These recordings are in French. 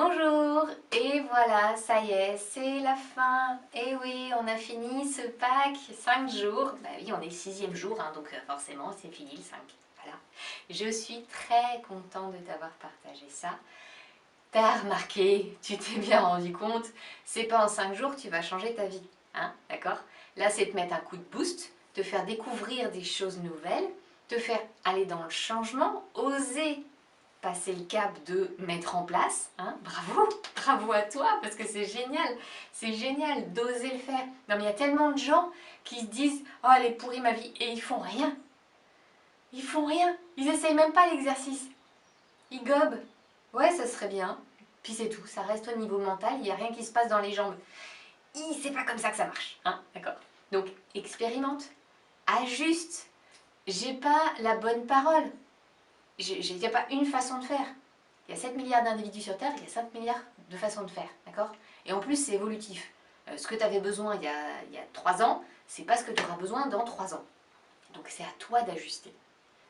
Bonjour, et voilà, ça y est, c'est la fin. Et oui, on a fini ce pack, 5 jours. Bah oui, on est le 6e jour, hein, donc forcément c'est fini le 5. Voilà. Je suis très contente de t'avoir partagé ça. T'as remarqué, tu t'es bien rendu compte, c'est pas en 5 jours que tu vas changer ta vie, hein, d'accord? Là, c'est te mettre un coup de boost, te faire découvrir des choses nouvelles, te faire aller dans le changement, oser passer le cap de mettre en place, hein, bravo, bravo à toi, parce que c'est génial d'oser le faire. Non mais il y a tellement de gens qui se disent « Oh, elle est pourrie ma vie » et ils font rien. Ils font rien, ils essayent même pas l'exercice. Ils gobent. Ouais, ça serait bien. Puis c'est tout, ça reste au niveau mental, il n'y a rien qui se passe dans les jambes. C'est pas comme ça que ça marche, hein, d'accord? Donc, expérimente, ajuste. J'ai pas la bonne parole. Il n'y a pas une façon de faire. Il y a 7 milliards d'individus sur Terre, il y a 5 milliards de façons de faire, d'accord? Et en plus, c'est évolutif. Ce que tu avais besoin il y a 3 ans, c'est pas ce que tu auras besoin dans 3 ans. Donc c'est à toi d'ajuster.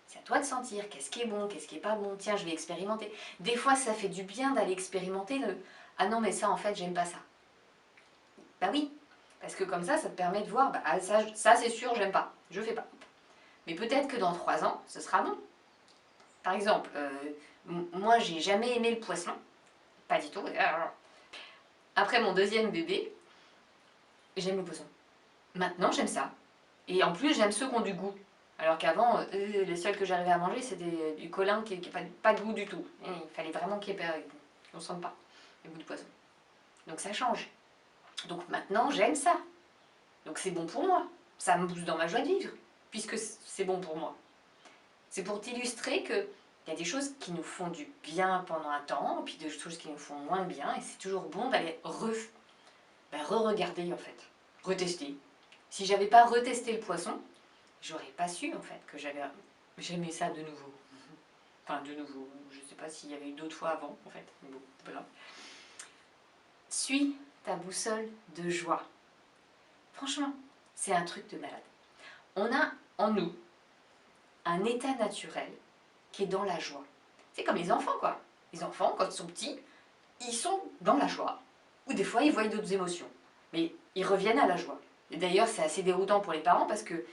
C'est à toi de sentir qu'est-ce qui est bon, qu'est-ce qui est pas bon. Tiens, je vais expérimenter. Des fois, ça fait du bien d'aller expérimenter le « Ah non, mais ça, en fait, j'aime pas ça. » Bah oui, parce que comme ça te permet de voir « Bah ça c'est sûr, j'aime pas. Je fais pas. » Mais peut-être que dans 3 ans, ce sera bon. Par exemple, moi, j'ai jamais aimé le poisson. Pas du tout. Après mon deuxième bébé, j'aime le poisson. Maintenant, j'aime ça. Et en plus, j'aime ceux qui ont du goût. Alors qu'avant, les seuls que j'arrivais à manger, c'était du colin qui n'a pas de goût du tout. Et il fallait vraiment qu'on ne sente pas le goût du poisson. Donc ça change. Donc maintenant, j'aime ça. Donc c'est bon pour moi. Ça me booste dans ma joie de vivre, puisque c'est bon pour moi. C'est pour t'illustrer que il y a des choses qui nous font du bien pendant un temps, puis des choses qui nous font moins bien, et c'est toujours bon d'aller re-regarder en fait, retester. Si j'avais pas retesté le poisson, j'aurais pas su en fait que j'aimais ça de nouveau. Enfin de nouveau, je sais pas s'il y avait eu d'autres fois avant en fait, mais bon, c'est pas grave. Suis ta boussole de joie. Franchement, c'est un truc de malade. On a en nous un état naturel qui est dans la joie. C'est comme les enfants quoi. Les enfants, quand ils sont petits, ils sont dans la joie. Ou des fois, ils voient d'autres émotions. Mais ils reviennent à la joie. Et d'ailleurs, c'est assez déroutant pour les parents parce que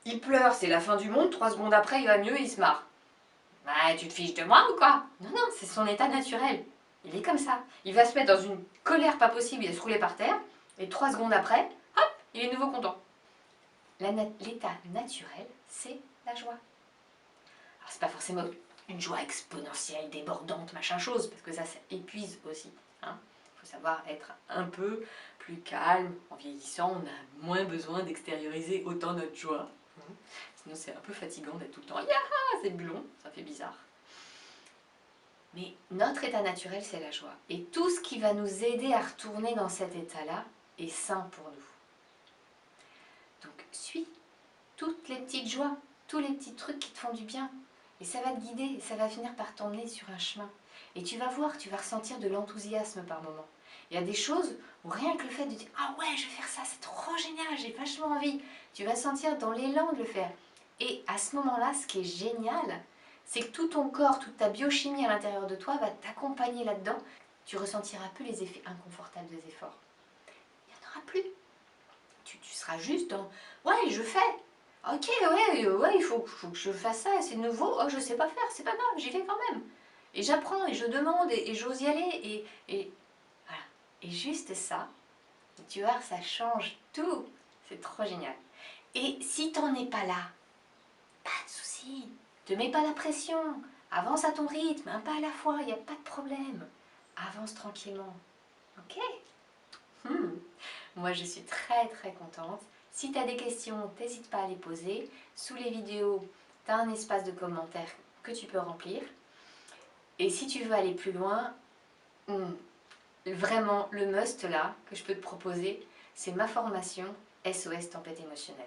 il pleure, c'est la fin du monde, 3 secondes après, il va mieux et il se marre. Bah, tu te fiches de moi ou quoi? Non, non, c'est son état naturel. Il est comme ça. Il va se mettre dans une colère pas possible, il va se rouler par terre, et 3 secondes après, hop, il est de nouveau content. L'état naturel, c'est la joie. Alors, c'est pas forcément une joie exponentielle, débordante, machin chose, parce que ça épuise aussi. Hein. Faut savoir être un peu plus calme. En vieillissant, on a moins besoin d'extérioriser autant notre joie. Sinon, c'est un peu fatigant d'être tout le temps « Yaha !» c'est blond, ça fait bizarre. Mais notre état naturel, c'est la joie. Et tout ce qui va nous aider à retourner dans cet état-là est sain pour nous. Donc, suis toutes les petites joies, tous les petits trucs qui te font du bien. Et ça va te guider, et ça va finir par t'emmener sur un chemin. Et tu vas voir, tu vas ressentir de l'enthousiasme par moment. Il y a des choses où rien que le fait de dire « Ah ouais, je vais faire ça, c'est trop génial, j'ai vachement envie », tu vas sentir dans l'élan de le faire. Et à ce moment-là, ce qui est génial, c'est que tout ton corps, toute ta biochimie à l'intérieur de toi va t'accompagner là-dedans. Tu ressentiras plus les effets inconfortables des efforts. Il n'y en aura plus. Tu seras juste dans « Ouais, je fais ». Ok, ouais, il faut que je fasse ça, c'est nouveau, oh, je sais pas faire, c'est pas grave, j'y vais quand même. Et j'apprends, et je demande, et j'ose y aller, et voilà. Et juste ça, tu vois, ça change tout. C'est trop génial. Et si t'en es pas là, pas de souci, te mets pas la pression, avance à ton rythme, un pas à la fois, il n'y a pas de problème. Avance tranquillement, ok? Moi, je suis très très contente. Si tu as des questions, n'hésite pas à les poser. Sous les vidéos, tu as un espace de commentaires que tu peux remplir. Et si tu veux aller plus loin, vraiment le must là que je peux te proposer, c'est ma formation SOS Tempête émotionnelle.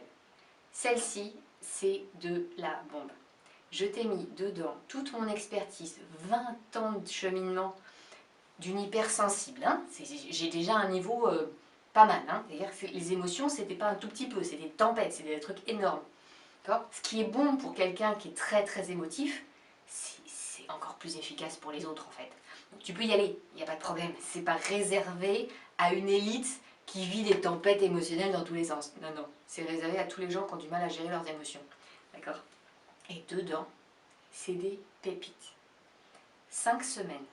Celle-ci, c'est de la bombe. Je t'ai mis dedans toute mon expertise, 20 ans de cheminement d'une hypersensible. Hein. J'ai déjà un niveau pas mal. Hein. C'est-à-dire que les émotions, c'était pas un tout petit peu, c'est des tempêtes, c'est des trucs énormes. Ce qui est bon pour quelqu'un qui est très très émotif, c'est encore plus efficace pour les autres en fait. Tu peux y aller, il n'y a pas de problème. C'est pas réservé à une élite qui vit des tempêtes émotionnelles dans tous les sens. Non, non, c'est réservé à tous les gens qui ont du mal à gérer leurs émotions. D'accord? Et dedans, c'est des pépites. 5 semaines.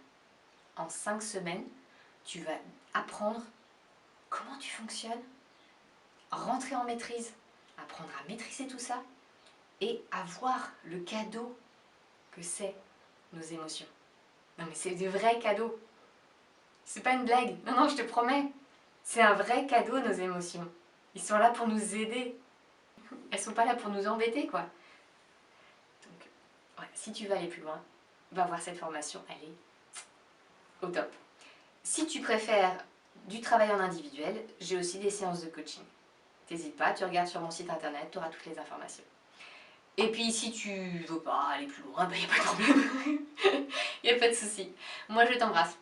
En 5 semaines, tu vas apprendre comment tu fonctionnes, rentrer en maîtrise, apprendre à maîtriser tout ça et avoir le cadeau que c'est nos émotions. Non mais c'est des vrais cadeaux. C'est pas une blague. Non, non, je te promets. C'est un vrai cadeau, nos émotions. Ils sont là pour nous aider. Elles sont pas là pour nous embêter, quoi. Donc, ouais, si tu veux aller plus loin, va voir cette formation. Elle est au top. Si tu préfères du travail en individuel, j'ai aussi des séances de coaching. N'hésite pas, tu regardes sur mon site internet, tu auras toutes les informations. Et puis si tu veux pas aller plus loin, il n'y a pas de problème. Il n'y a pas de souci. Moi je t'embrasse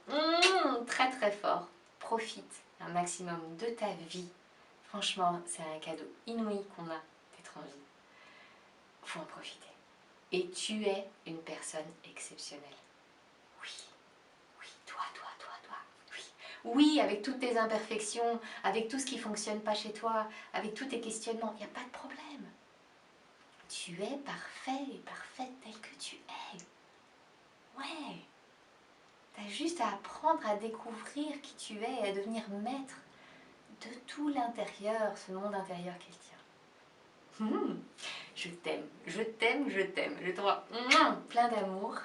très très fort. Profite un maximum de ta vie. Franchement, c'est un cadeau inouï qu'on a d'être en vie. Faut en profiter. Et tu es une personne exceptionnelle. Oui, oui, toi. Oui, oui, avec toutes tes imperfections, avec tout ce qui ne fonctionne pas chez toi, avec tous tes questionnements, il n'y a pas de problème. Tu es parfait et parfaite tel que tu es. Ouais. Tu as juste à apprendre à découvrir qui tu es et à devenir maître de tout l'intérieur, ce monde intérieur qu'il tient. Je t'aime, je t'aime, je t'aime. Je t'envoie plein d'amour